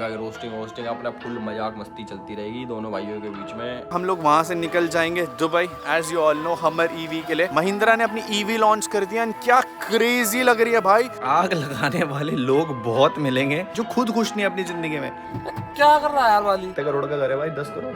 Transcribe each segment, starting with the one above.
मिलेगा। रोस्टिंग वोस्टिंग अपना फुल मजाक मस्ती चलती रहेगी दोनों भाइयों के बीच में। हम लोग वहाँ से निकल जाएंगे Dubai, as you all know, Hummer EV के लिए। महिंद्रा ने अपनी ईवी लॉन्च कर दिया, क्या क्रेजी लग रही है भाई। आग लगाने वाले लोग बहुत मिलेंगे जो खुद खुश नहीं अपनी जिंदगी में। क्या कर रहा है यार वाली? करोड़ का घर है भाई, 10 crore.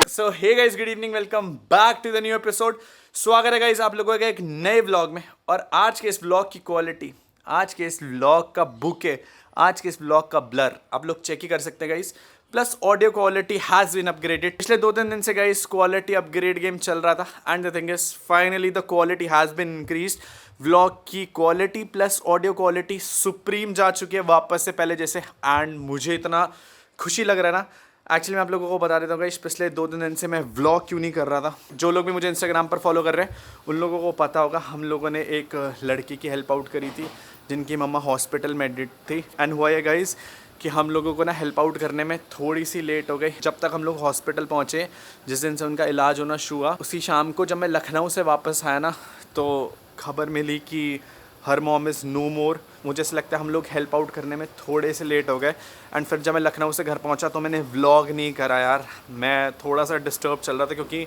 So hey guys, good evening, welcome back to the new episode. स्वागत है गाइस आप लोगों का एक नए व्लॉग में। और आज के इस व्लॉग की क्वालिटी, आज के इस व्लॉग का बुके, आज के इस व्लॉग का ब्लर आप लोग चेक ही कर सकते हैं guys. Plus audio quality has been upgraded. पिछले 2-3 दिन से गाइस क्वालिटी अपग्रेड गेम चल रहा था and the thing is finally the quality has been increased. Vlog की quality plus audio quality supreme जा चुकी है वापस से पहले जैसे। एंड मुझे इतना खुशी लग रहा है ना। एक्चुअली मैं आप लोगों को बता देता हूँ गाइस, पिछले 2-3 दिन से मैं व्लॉग क्यों नहीं कर रहा था। जो लोग भी मुझे इंस्टाग्राम पर फॉलो कर रहे हैं उन लोगों को पता होगा, हम लोगों ने एक लड़की की हेल्प आउट करी थी जिनकी मम्मा हॉस्पिटल में एडमिट थी। एंड हुआ ये गाइस कि हम लोगों को ना हेल्प आउट करने में थोड़ी सी लेट हो गई। जब तक हम लोग हॉस्पिटल पहुँचे, जिस दिन से उनका इलाज होना शुरू हुआ, उसी शाम को जब मैं लखनऊ से वापस आया ना, तो खबर मिली कि हर मॉम इज़ नो मोर। मुझे ऐसा लगता है हम लोग हेल्प आउट करने में थोड़े से लेट हो गए। एंड फिर जब मैं लखनऊ से घर पहुंचा तो मैंने व्लॉग नहीं करा यार। मैं थोड़ा सा डिस्टर्ब चल रहा था क्योंकि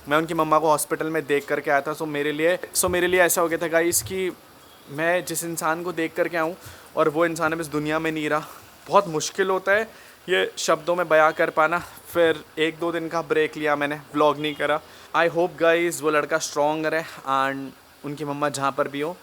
मैं उनकी मम्मा को हॉस्पिटल में देख करके आया था। सो मेरे लिए ऐसा हो गया था गाइस कि मैं जिस इंसान को देख करके आऊँ और वो इंसान अब इस दुनिया में नहीं रहा, बहुत मुश्किल होता है ये शब्दों में बयां कर पाना। फिर 1-2 दिन का ब्रेक लिया मैंने, व्लॉग नहीं करा। आई होप गाइस वो लड़का स्ट्रॉन्ग रहे एंड उनकी मम्मा जहाँ पर भी हो,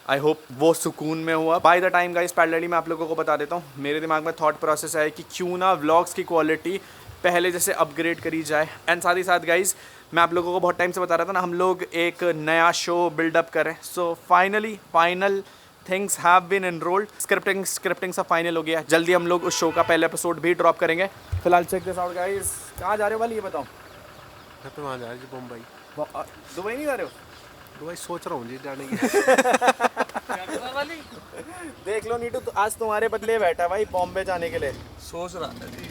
आई होप वो सुकून में हुआ। By the time guys parallelly मैं आप लोगों को बता देता हूँ, मेरे दिमाग में थॉट प्रोसेस है कि क्यों ना व्लॉग्स की क्वालिटी पहले जैसे अपग्रेड करी जाए। एंड साथ ही साथ गाइस मैं आप लोगों को बहुत टाइम से बता रहा था ना, हम लोग एक नया शो बिल्डअप करें। So final things have been enrolled. Scripting सब फाइनल हो गया। जल्दी हम लोग उस शो का पहले एपिसोड भी ड्रॉप करेंगे। फिलहाल चेक दिस आउट गाइस। कहाँ जा रहे हो वाली ये बताओ? मैं तो वहाँ जा रही हूँ मुंबई। दुबई नहीं जा रहे हो? दुबई सोच रहा हूँ जी जाने की। देख लो नीटू, तो आज तुम्हारे बदले बैठा भाई बॉम्बे जाने के लिए। सोच रहा था जी,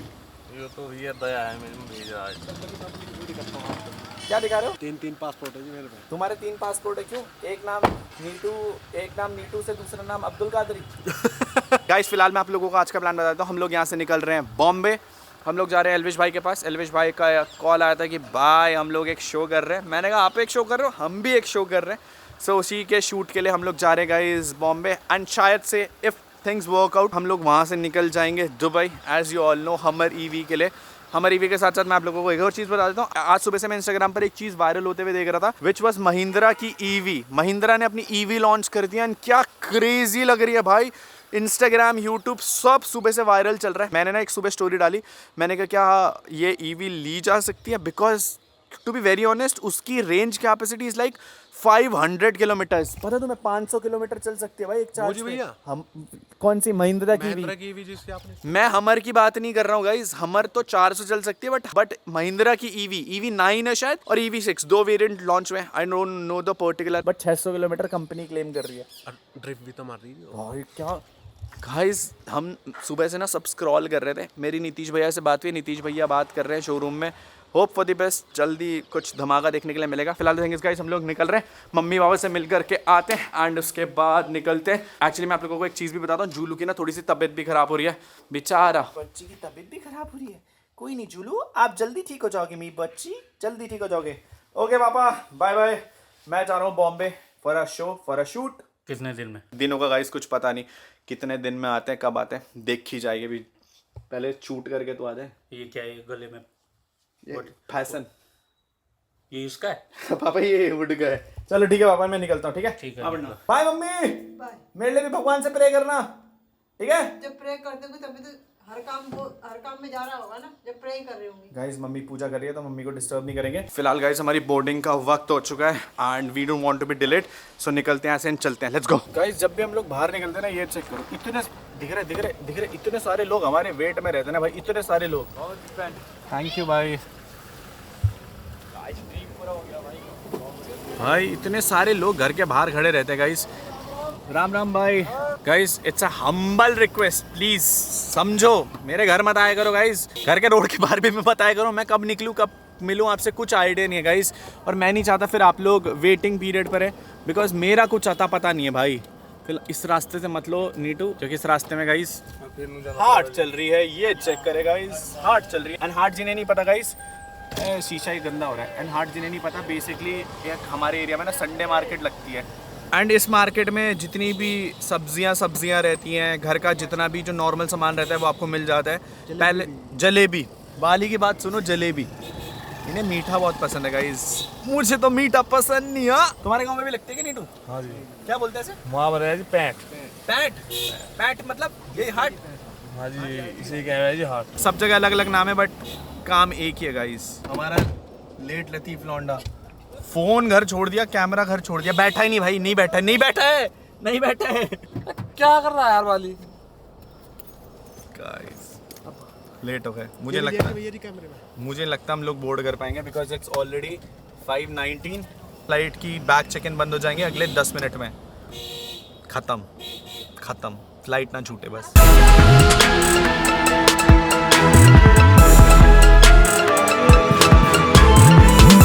ये तो ये दया है मेरी आज। क्या दिखा रहे हो? 3 पासपोर्ट है जी मेरे पास। तुम्हारे 3 पासपोर्ट है? क्यों? एक नाम नीटू से दूसरा नाम अब्दुल कादरी। गाइस फिलहाल मैं आप लोगों को आज का प्लान बताता हूँ। हम लोग यहाँ से निकल रहे हैं बॉम्बे। हम लोग जा रहे हैं एल्विश भाई के पास। एल्विश भाई का कॉल आया था कि भाई हम लोग एक शो कर रहे हैं। मैंने कहा आप एक शो कर रहे हो, हम भी एक शो कर रहे हैं। सो उसी के शूट के लिए हम लोग जा रहे हैं गाइस बॉम्बे। एंड शायद से इफ़ थिंग्स वर्क आउट हम लोग वहाँ से निकल जाएंगे Dubai, as you all know, Hummer EV के लिए। हमर ईवी के साथ साथ मैं आप लोगों को एक और चीज़ बता देता हूँ। आज सुबह से मैं इंस्टाग्राम पर एक चीज़ वायरल होते हुए देख रहा था, विच वॉज महिंद्रा की ईवी। महिंद्रा ने अपनी ईवी लॉन्च कर दिया। क्या क्रेजी लग रही है भाई। इंस्टाग्राम, यूट्यूब सब सुबह से वायरल चल रहा है। मैंने ना एक सुबह स्टोरी डाली, मैंने कहा क्या ये ईवी ली जा सकती है? Because to be very honest उसकी range capacity is like 500 kilometres. पता तुम्हें 500 किलोमीटर चल सकती है भाई एक चार्ज पे। हम कौन सी? महिंद्रा की ईवी जिसकी आपने। मैं हमर की बात नहीं कर रहा हूँ गाइस, हमर तो 400 चल सकती है, बट महिंद्रा की ईवी 9 है शायद और ईवी 6, 2 वेरिएंट लॉन्च हुए। आई don't know the particular, but 600 kilometre company claim कर रही है। ड्रिफ्ट भी तो मार रही है भाई क्या गाइस। हम सुबह से ना सब स्क्रॉल कर रहे थे, मेरी नीतीश भैया से बात हुई। नीतीश भैया बात कर रहे हैं शोरूम में। होप फॉर द बेस्ट, जल्दी कुछ धमाका देखने के लिए मिलेगा। फिलहाल थिंग्स गाइस हम लोग निकल रहे हैं, मम्मी पापा से मिल करके आते हैं एंड उसके बाद निकलते हैं। एक्चुअली मैं आप लोगों को एक चीज़ भी बताता हूँ, जूलू की ना थोड़ी सी तबीयत भी खराब हो रही है। बेचारा बच्ची की तबीयत भी खराब हो रही है। कोई नहीं जूलू, आप जल्दी ठीक हो जाओगे, मेरी बच्ची जल्दी ठीक हो जाओगे। ओके पापा बाय बाय। मैं जा रहा हूँ Bombay for a show, for a shoot. कितने दिन में? दिनों का गाइस कुछ पता नहीं, कितने दिन में आते हैं, कब आते हैं देख ही जाएगी। भी पहले शूट करके तो आ जाए। ये क्या है गले में? फैशन ये इसका है? पापा ये उड़ गए। चलो ठीक है पापा, मैं निकलता हूँ। ठीक है ठीक है। Bye mummy. मेरे लिए भी भगवान से प्रे करना, ठीक है? जब प्रे करते होंगे तभी तो हर काम में जा रहा होगा ना, जब प्रे कर रहे होंगे। गाइस मम्मी पूजा कर रही है तो मम्मी को डिस्टर्ब नहीं करेंगे। फिलहाल गाइस हमारी बोर्डिंग का वक्त हो चुका है and we don't want to be delayed. So निकलते हैं ऐसे एंड चलते हैं। Let's go. गाइस जब भी हम लोग बाहर निकलते हैं ना, ये चेक करो, इतने दिख रहे इतने सारे लोग हमारे वेट में रहते हैं ना भाई, इतने सारे लोग। थैंक यू भाई। भाई इतने सारे लोग घर के बाहर खड़े रहते हैं गाइस। राम राम भाई। Guys it's a humble request, please समझो, मेरे घर मत आया करो गाइस। घर के रोड के बाहर भी मत आया करो। मैं कब निकलूँ कब मिलूँ आपसे कुछ आइडिया नहीं है गाइस। और मैं नहीं चाहता फिर आप लोग वेटिंग पीरियड पर है, बिकॉज मेरा कुछ अता पता नहीं है भाई। फिर इस रास्ते से मत लो नीटू, क्योंकि इस रास्ते में गाइस हाट चल रही है। ये चेक करे गाइस, हाट चल रही है। एंड हाट जिन्हें नहीं पता गाइस, शीशा ही गंदा हो रहा है। एंड हाट जिन्हें नहीं पता, बेसिकली एक हमारे एरिया में ना संडे मार्केट लगती है। एंड इस मार्केट में जितनी भी सब्जियां रहती हैं, घर का जितना भी जो नॉर्मल सामान रहता है वो आपको मिल जाता है। पहले जलेबी, बाली की बात सुनो, जलेबी। इन्हें मीठा बहुत पसंद है गाइस, मुझे तो मीठा पसंद नहीं है। तुम्हारे गांव में भी लगती है कि नीटू? हाँ जी, क्या बोलते हैं इसे? वहाँ पर है जी पैंट। पैट, पैट मतलब ये हाट। हाँ जी, इसी कह रहे हैं जी हाट। सब जगह अलग अलग नाम है बट काम एक ही है गाइस। हमारा लेट लतीफ लौंडा फोन घर छोड़ दिया, कैमरा घर छोड़ दिया, बैठा ही नहीं भाई, नहीं बैठा है, नहीं बैठा है, नहीं बैठा है। क्या कर रहा है यार वाली? गाइस लेट हो गए, मुझे लगता हम लोग बोर्ड कर पाएंगे बिकॉज इट्स ऑलरेडी 5:19। फ्लाइट की बैग चेक इन बंद हो जाएंगे अगले 10 मिनट में। खत्म, फ्लाइट ना छूटे बस।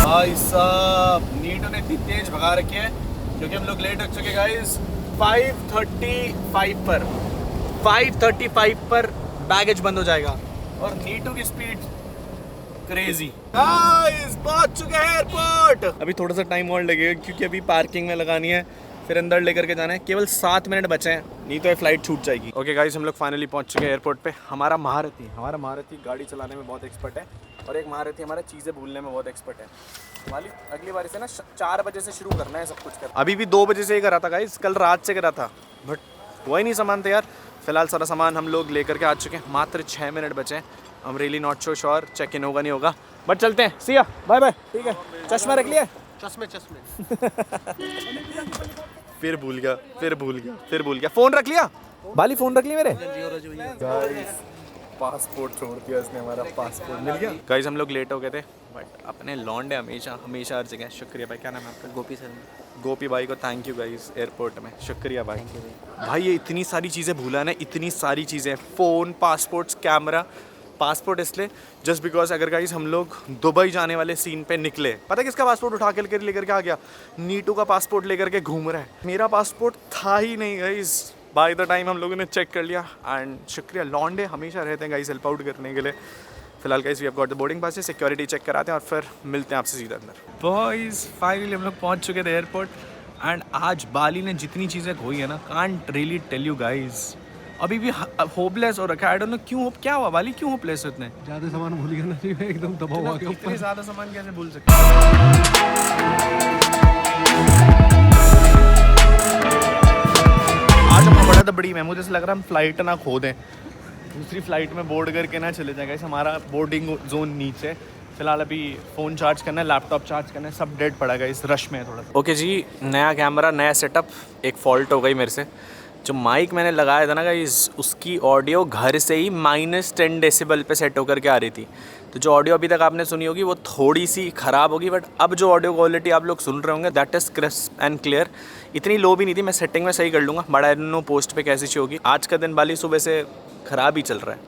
भाई साहब नीटू ने इतनी तेज भगा रखी है क्योंकि हम लोग लेट हो चुके गाइस। 5:35 पर बैगेज बंद हो जाएगा और नीटू की स्पीड क्रेजी। गाइस पहुंच चुके हैं एयरपोर्ट। अभी थोड़ा सा टाइम और लगेगा क्योंकि अभी पार्किंग में लगानी है, फिर अंदर लेकर के जाना है। केवल 7 मिनट बचे हैं, नहीं तो ये फ्लाइट छूट जाएगी। ओके गाइस, हम लोग फाइनली पहुंच चुके हैं एयरपोर्ट पे। हमारा महारथी गाड़ी चलाने में बहुत एक्सपर्ट है और एक महारथी हमारा चीज़ें भूलने में बहुत एक्सपर्ट है। मालिक अगली बार से ना 4 बजे से शुरू करना है सब कुछ करना। अभी भी 2 बजे से ही करा था गाइस, कल रात से करा था बट वही नहीं सामान थे यार। फिलहाल सारा सामान हम लोग लेकर के आ चुके हैं, मात्र 6 मिनट बचे हैं। हम really not so sure check in होगा नहीं होगा बट चलते हैं। सी या, बाय बाय। ठीक है, चश्मा रख लिया? चश्मे फिर भूल गया। फोन रख लिया बाली, फोन रख लिया मेरे। पासपोर्ट छोड़ दिया इसने, हमारा पासपोर्ट मिल गया। गाइस हम लोग लेट हो गए थे बट अपने लौंडे हमेशा हर जगह। शुक्रिया भाई, क्या नाम है आपका? गोपी सर। गोपी भाई को थैंक यू गाइस एयरपोर्ट में। शुक्रिया भाई। भाई ये इतनी सारी चीज़ें भूला है ना, इतनी सारी चीज़ें, फ़ोन, पासपोर्ट्स, कैमरा। पासपोर्ट इसलिए जस्ट बिकॉज अगर गाइस हम लोग दुबई जाने वाले सीन पे निकले, पता है किसका पासपोर्ट उठा के लेकर के आ गया? नीटू का पासपोर्ट लेकर के घूम रहा है। मेरा पासपोर्ट था ही नहीं गाइस। बाय द टाइम हम लोगों ने चेक कर लिया एंड शुक्रिया, लॉन्डे हमेशा रहते हैं गाइस हेल्प आउट करने के लिए। फिलहाल guys we have got the boarding pass, security check कराते हैं और फिर मिलते हैं आपसे सीधा अंदर। बॉयज़ फाइनली हम लोग पहुंच चुके थे एयरपोर्ट एंड आज बाली ने जितनी चीज़ें खोई है ना, can't really tell you guys. अभी भी होपलेस हो रखा है। आई डोंट नो क्यों, क्या हुआ बाली, क्यों होपलेस हो इतने? ज़्यादा सामान भूल गया ना, एकदम दबा हुआ गया। इतने ज़्यादा सामान कैसे भूल सकते हैं? आज हम बड़ा बड़ी मैं, मुझे लग रहा है हम फ्लाइट ना खो दें, दूसरी फ्लाइट में बोर्ड करके ना चले जाएगा। इस हमारा बोर्डिंग जोन नीचे। फिलहाल अभी फ़ोन चार्ज करना है, लैपटॉप चार्ज करना है, सब डेड पड़ा गया, इस रश में है थोड़ा सा। ओके जी, नया कैमरा, नया सेटअप। एक फ़ॉल्ट हो गई मेरे से, जो माइक मैंने लगाया था ना गाइस, उसकी ऑडियो घर से ही -10 डेसिबल पे सेट होकर के आ रही थी। तो जो ऑडियो अभी तक आपने सुनी होगी वो थोड़ी सी ख़राब होगी, बट अब जो ऑडियो क्वालिटी आप लोग सुन रहे होंगे that is crisp and clear. इतनी लो भी नहीं थी, मैं सेटिंग में सही कर लूँगा, but I don't know post पे कैसी सी होगी। आज का दिन वाली सुबह से ख़राब ही चल रहा है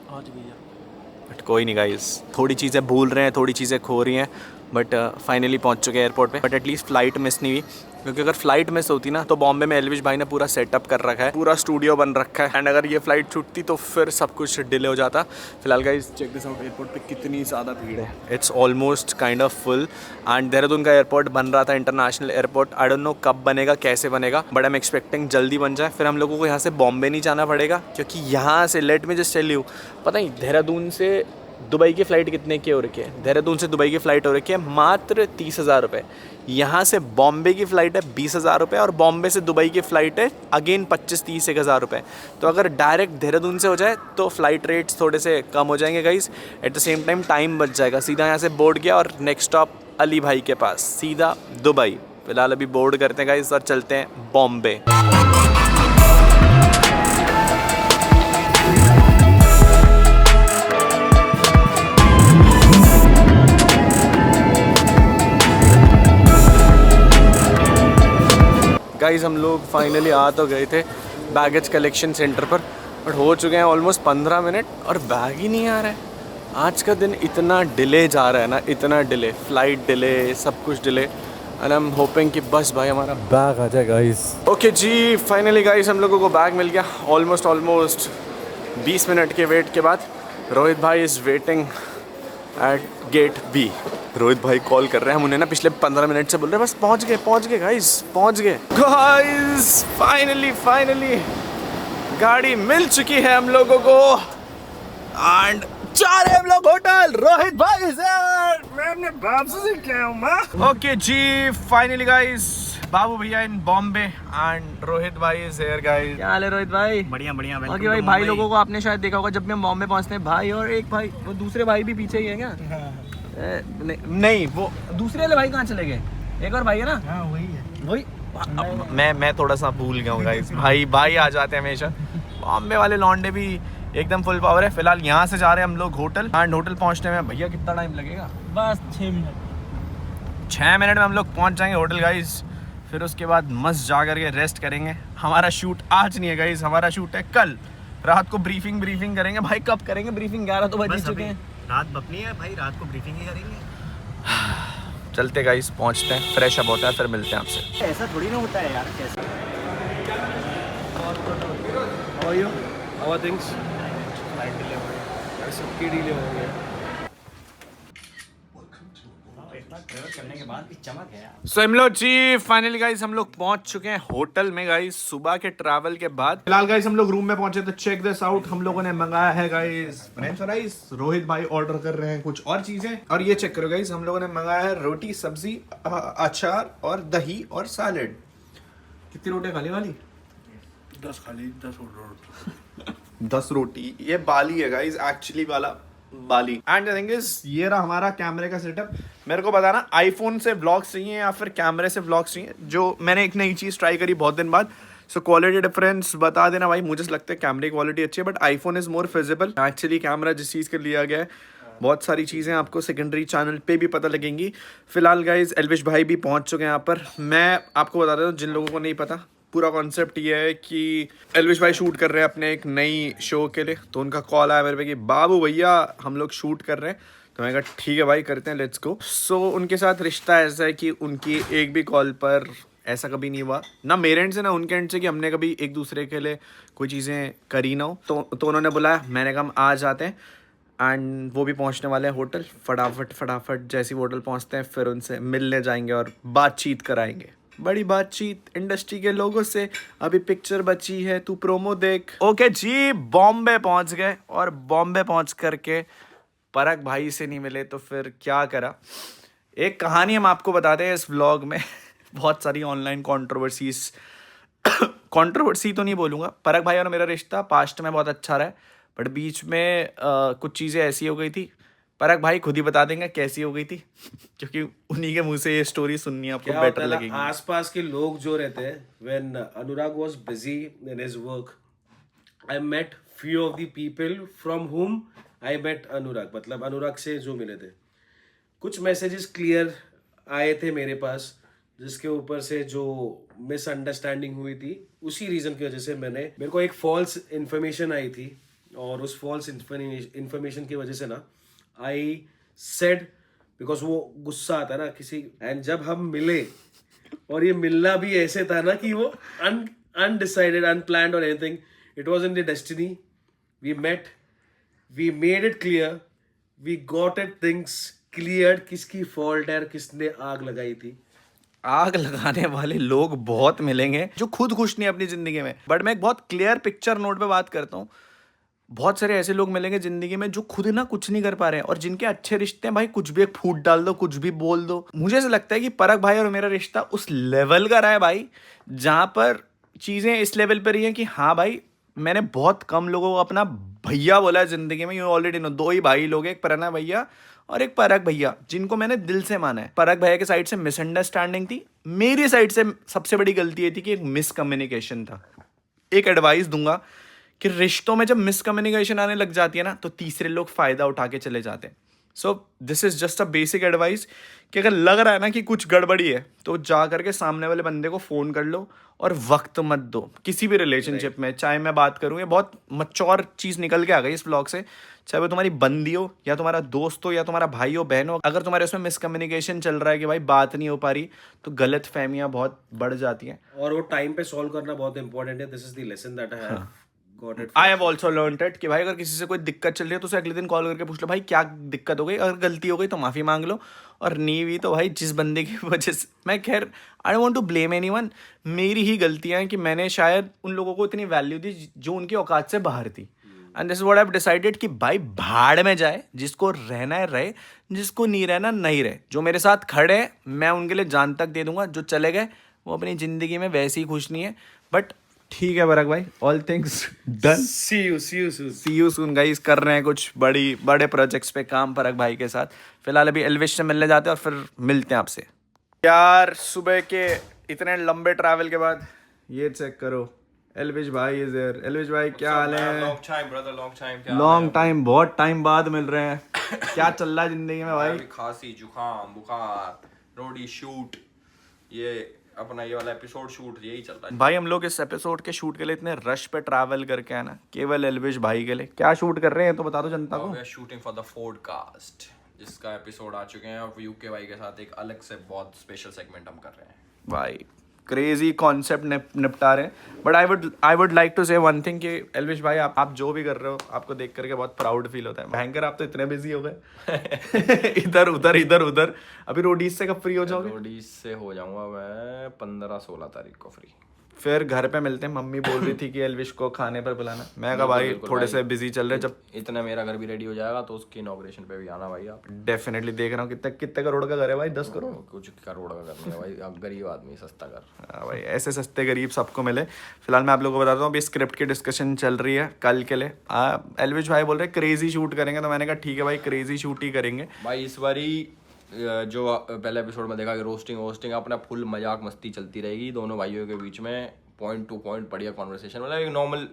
बट कोई नहीं गाइस, थोड़ी चीज़ें भूल रहे हैं, थोड़ी चीज़ें खो रही हैं, बट फाइनली पहुंच चुके हैं एयरपोर्ट पे। बट एटलीस्ट फ्लाइट मिस नहीं हुई, क्योंकि अगर फ्लाइट मिस होती ना तो बॉम्बे में एल्विश भाई ने पूरा सेटअप कर रखा है, पूरा स्टूडियो बन रखा है, एंड अगर ये फ्लाइट छूटती तो फिर सब कुछ डिले हो जाता। फिलहाल guys check this out, airport पे कितनी ज़्यादा भीड़ है। It's almost kind of full. And Dehradun का एयरपोर्ट बन रहा था, international airport. I don't know कब बनेगा, कैसे बनेगा, बट आई एम एक्सपेक्टिंग जल्दी बन जाए। फिर हम लोगों को यहाँ से बॉम्बे नहीं जाना पड़ेगा, क्योंकि यहाँ से लेट में जस्ट टेल यू, पता नहीं देहरादून से दुबई की फ़्लाइट कितने की हो रखी है? देहरादून से दुबई की फ़्लाइट हो रखी है मात्र 30,000 रुपये। यहाँ से बॉम्बे की फ़्लाइट है 20,000 रुपये, और बॉम्बे से दुबई की फ़्लाइट है अगेन 25-30-1,000 रुपये। तो अगर डायरेक्ट देहरादून से हो जाए तो फ़्लाइट रेट्स थोड़े से कम हो जाएंगे guys. At the same time time बच जाएगा। सीधा यहाँ से बोर्ड किया और नेक्स्ट स्टॉप अली भाई के पास, सीधा दुबई। फ़िलहाल अभी बोर्ड करते हैं गाइस और चलते हैं बॉम्बे। गाइस हम लोग फाइनली आ तो गए थे बैगेज कलेक्शन सेंटर पर, बट हो चुके हैं ऑलमोस्ट 15 मिनट और बैग ही नहीं आ रहा है। आज का दिन इतना डिले जा रहा है ना, इतना डिले, फ़्लाइट डिले, सब कुछ delay. And I am hoping कि बस भाई हमारा बैग आ जाए गाइस। ओके जी, फाइनली गाइस हम लोगों को बैग मिल गया। ऑलमोस्ट 20 मिनट के वेट के बाद रोहित भाई is waiting at gate B. Rohit भाई कॉल कर रहे हैं, हम उन्हें ना पिछले 15 मिनट से बोल रहे हैं बस पहुंच गए गाइस, पहुंच गए गाइस। फाइनली गाड़ी मिल चुकी है हम लोगों को एंड जा रहे हम लोग होटल। रोहित भाई सर, मैं अपने बाप से क्या हूँ। ओके जी, फाइनली गाइस बाबू भैया इन बॉम्बे एंड रोहित भाई इज हियर गाइस। क्या हाल है रोहित भाई? बढ़िया बढ़िया। ओके भाई, भाई लोगों को आपने शायद देखा होगा जब भी हम बॉम्बे पहुंचते हैं, भाई और एक भाई, वो दूसरे भाई भी पीछे ही है क्या? नहीं, वो दूसरे वाले भाई कहाँ चले गए? एक और भाई है ना? हाँ वही। मैं थोड़ा सा भूल गया हूँ गाइस। भाई आ जाते हैं हमेशा। बॉम्बे वाले लौंडे भी एकदम फुल पावर है। फिलहाल यहाँ से जा रहे हैं हम लोग होटल एंड होटल पहुँचने में भैया कितना टाइम लगेगा? बस 6 मिनट। 6 मिनट में हम लोग पहुँच जाएंगे होटल गाइस। फिर उसके बाद मस्त जा करके रेस्ट करेंगे। हमारा शूट आज नहीं है गाइस, हमारा शूट है कल रात को। ब्रीफिंग करेंगे भाई। कब करेंगे ब्रीफिंग? 11 तो बज ही चुके हैं। रात बपनी है भाई, रात को ब्रीफिंग ही करेंगे। चलते गाइस, पहुँचते हैं, फ्रेश अप होता है, फिर मिलते हैं आपसे। ऐसा थोड़ी ना होता है यार, कैसे? How are things? सबकी डीले हो गया। करने के बाद भी चमक है यार। सो हिमलो जी, फाइनली गाइस हम लोग पहुंच चुके हैं होटल में गाइस, सुबह के ट्रैवल के बाद। फिलहाल गाइस हम लोग रूम में पहुंचे तो चेक दिस आउट, हम लोगों ने मंगाया है गाइस फ्रेंच फ्राइज। रोहित भाई ऑर्डर कर रहे हैं कुछ और चीजें, और ये चेक करो गाइस हम लोगों ने मंगाया है रोटी, सब्जी, अचार और दही और सैलेड। कितनी रोटी खाली वाली? 10 खाली 10 ऑर्डर। 10 रोटी। ये बाली है गाइस, एक्चुअली वाला बाली। एंड थिंग इज ये रहा हमारा कैमरे का सेटअप। मेरे को बताना आईफोन से व्लॉग्स चाहिए या फिर कैमरे से व्लॉग्स चाहिए। जो मैंने एक नई चीज़ ट्राई करी बहुत दिन बाद, सो क्वालिटी डिफरेंस बता देना भाई। मुझे लगता है कैमरे की क्वालिटी अच्छी है but iPhone is more feasible. Actually camera जिस चीज़ के लिया गया है, बहुत सारी चीज़ें आपको सेकेंडरी चैनल पे भी पता लगेंगी। फिलहाल गाइज एल्विश भाई भी पहुंच चुके हैं यहाँ पर। मैं आपको बता देता हूँ जिन लोगों को नहीं पता, पूरा कॉन्सेप्ट ये है कि एल्विश भाई शूट कर रहे हैं अपने एक नई शो के लिए। तो उनका कॉल आया मेरे पे कि बाबू भैया हम लोग शूट कर रहे हैं। तो मैंने कहा ठीक है भाई करते हैं, लेट्स गो। सो उनके साथ रिश्ता ऐसा है कि उनकी एक भी कॉल पर ऐसा कभी नहीं हुआ, ना मेरे एंड से ना उनके एंड से, कि हमने कभी एक दूसरे के लिए कोई चीज़ें करी ना हो। तो उन्होंने बुलाया, मैंने कहा हम आ जाते हैं। एंड वो भी पहुंचने वाले हैं होटल। फटाफट जैसे ही होटल पहुंचते हैं फिर उनसे मिलने जाएंगे और बातचीत कराएंगे। बड़ी बातचीत इंडस्ट्री के लोगों से। अभी पिक्चर बची है, तू प्रोमो देख। ओके जी, बॉम्बे पहुंच गए और बॉम्बे पहुंच करके परख भाई से नहीं मिले तो फिर क्या करा। एक कहानी हम आपको बताते हैं इस व्लॉग में। बहुत सारी ऑनलाइन कंट्रोवर्सी तो नहीं बोलूँगा। परख भाई और मेरा रिश्ता पास्ट में बहुत अच्छा रहा है बट बीच में कुछ चीज़ें ऐसी हो गई थी। परख भाई खुद ही बता देंगे कैसी हो गई थी क्योंकि उन्हीं के मुंह से ये स्टोरी सुननी आपको बेटर लगेगी। आसपास के लोग जो रहते हैं, when Anurag was busy in his work, I met few of the people from whom I met अनुराग। मतलब अनुराग से जो मिले थे, कुछ मैसेजेस क्लियर आए थे मेरे पास, जिसके ऊपर से जो मिसअंडरस्टैंडिंग हुई थी उसी रीज़न की वजह से मेरे को एक फॉल्स इन्फॉर्मेशन आई थी। और उस फॉल्स इन्फॉर्मेशन की वजह से ना आई सेड, बिकॉज वो गुस्सा आता है ना किसी, एंड जब हम मिले और ये मिलना भी ऐसे था ना कि वो अनडिसाइडेड, अनप्लान्ड और anything, it was in the destiny. We met, we made it clear, we got it things clear, किसकी फॉल्ट है, किसने आग लगाई थी। आग लगाने वाले लोग बहुत मिलेंगे जो खुद खुश नहीं अपनी जिंदगी में, बट मैं एक बहुत क्लियर पिक्चर नोट पे बात करता हूँ। बहुत सारे ऐसे लोग मिलेंगे जिंदगी में जो खुद ना कुछ नहीं कर पा रहे हैं और जिनके अच्छे रिश्ते हैं भाई, कुछ भी एक फूट डाल दो, कुछ भी बोल दो। मुझे ऐसा लगता है कि परख भाई और मेरा रिश्ता उस लेवल का रहा है भाई जहाँ पर चीज़ें इस लेवल पर रही हैं कि हाँ भाई मैंने बहुत कम लोगों को अपना भैया बोला है ज़िंदगी में। यू ऑलरेडी नो, 2 ही भाई लोग हैं, एक प्रणय भैया और एक परख भैया, जिनको मैंने दिल से माना है। परख भैया के साइड से मिसअंडरस्टैंडिंग थी, मेरी साइड से सबसे बड़ी गलती ये थी कि एक मिसकम्युनिकेशन था। एक एडवाइस दूंगा कि रिश्तों में जब मिसकम्युनिकेशन आने लग जाती है ना तो तीसरे लोग फ़ायदा उठा के चले जाते हैं। So this is just a basic advice कि अगर लग रहा है ना कि कुछ गड़बड़ी है तो जा करके सामने वाले बंदे को फ़ोन कर लो और वक्त मत दो किसी भी रिलेशनशिप में। चाहे मैं बात करूँ, ये बहुत मैच्योर चीज़ निकल के आ गई इस व्लॉग से, चाहे वो तुम्हारी बंदी हो या तुम्हारा दोस्त हो या तुम्हारा भाई हो बहन हो, अगर तुम्हारे उसमें मिसकम्युनिकेशन चल रहा है कि भाई बात नहीं हो पा रही, तो गलत फहमियाँ बहुत बढ़ जाती हैं। और वो टाइम पे सॉल्व करना बहुत इंपॉर्टेंट है। This is the lesson that I have got it. I have also learned it कि भाई अगर किसी से कोई दिक्कत चल रही है तो उसे अगले दिन कॉल करके पूछ लो भाई क्या दिक्कत हो गई, अगर गलती हो गई तो माफ़ी मांग लो, और नहीं हुई तो भाई जिस बंदे की वजह से, मैं खैर I don't want to blame anyone, मेरी ही गलतियाँ हैं कि मैंने शायद उन लोगों को इतनी वैल्यू दी जो उनकी औकात से बाहर थी। And this what I have decided कि भाई भाड़ में जाए, जिसको रहना है रहे, जिसको नहीं रहना नहीं रहे। जो मेरे साथ खड़े हैं मैं उनके लिए जान तक दे दूंगा, जो चले गए वो अपनी ज़िंदगी में वैसे ही खुश नहीं है। बट ठीक है बरक भाई, all things done, see you soon. See you soon guys. कर रहे हैं कुछ बड़े प्रोजेक्ट्स पे काम परक भाई के साथ। फिलहाल अभी एल्विश से मिलने जाते हैं और फिर मिलते हैं आपसे। यार सुबह के इतने लंबे ट्रैवल के बाद ये चेक करो, एल्विश भाई इज देयर। एल्विश भाई क्या हाल है? लॉन्ग टाइम, बहुत टाइम बाद मिल रहे हैं। क्या चल रहा है जिंदगी में भाई? खांसी, जुकाम, बुखार, रोडी शूट, ये अपना ये वाला एपिसोड शूट, यही चल रहा है भाई। हम लोग इस एपिसोड के शूट के लिए इतने रश पे ट्रैवल करके आए ना, केवल एल्विश भाई के लिए। क्या शूट कर रहे हैं तो बता दो जनता को। We are shooting for the podcast, जिसका एपिसोड आ चुके हैं, और यूके भाई के साथ एक अलग से बहुत स्पेशल सेगमेंट हम कर रहे हैं भाई। क्रेजी कॉन्सेप्ट निपटा रहे हैं। But I would like to say one thing कि एल्विश भाई आप जो भी कर रहे हो, आपको देख करके बहुत प्राउड फील होता है। भयंकर आप तो इतने बिजी हो गए इधर उधर। अभी रोडीज से कब फ्री हो जाओगे? रोडीज से हो जाऊंगा मैं 15-16 तारीख को फ्री। फिर घर पे मिलते हैं। मम्मी बोल रही थी कि एल्विश को खाने पर बुलाना। मैं कहा भाई थोड़े से बिजी चल रहे, जब इतना मेरा घर भी रेडी हो जाएगा तो उसकी इनॉग्रेशन पे भी आना भाई आप। डेफिनेटली देख रहा हूँ कितने करोड़ का घर है भाई? 10 करोड़? कुछ करोड़ का घर नहीं है भाई, अब गरीब आदमी सस्ता घर। हाँ भाई, ऐसे सस्ते गरीब सबको मिले। फिलहाल मैं आप लोगों को बताता हूँ, अभी स्क्रिप्ट की डिस्कशन चल रही है कल के लिए। एल्विश भाई बोल रहे क्रेजी शूट करेंगे, तो मैंने कहा ठीक है भाई क्रेजी शूट ही करेंगे भाई। इस बारी जो पहले एपिसोड में देखा कि रोस्टिंग अपना फुल मजाक मस्ती चलती रहेगी दोनों भाइयों के बीच में, पॉइंट टू पॉइंट बढ़िया कॉन्वर्सेशन, मतलब एक नॉर्मल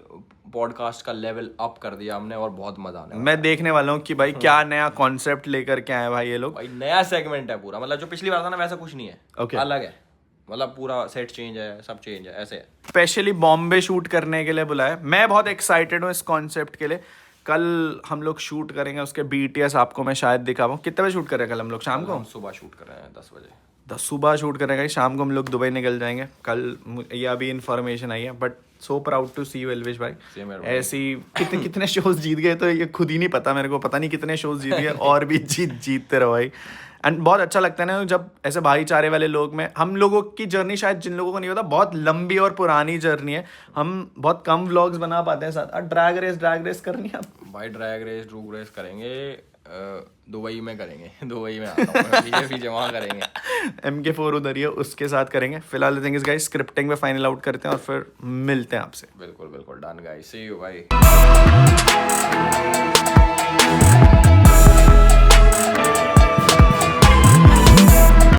पॉडकास्ट का लेवल अप कर दिया हमने, और बहुत मजा आने वाला। मैं देखने वाला हूँ कि भाई क्या नया कॉन्सेप्ट लेकर के आए भाई ये लोग। भाई नया सेगमेंट है पूरा, मतलब जो पिछली बार था ना वैसा कुछ नहीं है। Okay. अलग है, मतलब पूरा सेट चेंज है, सब चेंज है, ऐसे है। स्पेशली बॉम्बे शूट करने के लिए बुलाया। मैं बहुत एक्साइटेड हूँ इस कॉन्सेप्ट के लिए। कल हम लोग शूट करेंगे, उसके BTS आपको मैं शायद दिखा पाऊँ। कितने बजे शूट कर रहे हैं कल हम लोग? शाम को हम सुबह शूट कर रहे हैं 10 बजे। 10 सुबह शूट करेंगे, शाम को हम लोग दुबई निकल जाएंगे। कल ये अभी इन्फॉर्मेशन आई है। But so proud to see you Elvish भाई। ऐसी कितने शोज जीत गए तो ये खुद ही नहीं पता मेरे को, पता नहीं कितने शोज जीत गए, और भी जीतते रहो भाई। एंड बहुत अच्छा लगता है ना जब ऐसे भाईचारे वाले लोग में। हम लोगों की जर्नी शायद जिन लोगों को नहीं होता, बहुत लंबी और पुरानी जर्नी है। हम बहुत कम व्लॉग्स बना पाते हैं साथ। ड्रैग रेस करनी है भाई, ड्रैग रेस करेंगे, दुबई में करेंगे। दुबई में आता हूँ पीछे वहाँ करेंगे। MK4 उधर ही है, उसके साथ करेंगे। फिलहाल थिंग इज गाइस, स्क्रिप्टिंग में फाइनल आउट करते हैं और फिर मिलते हैं आपसे। बिल्कुल डन गाइस, सी यू भाई।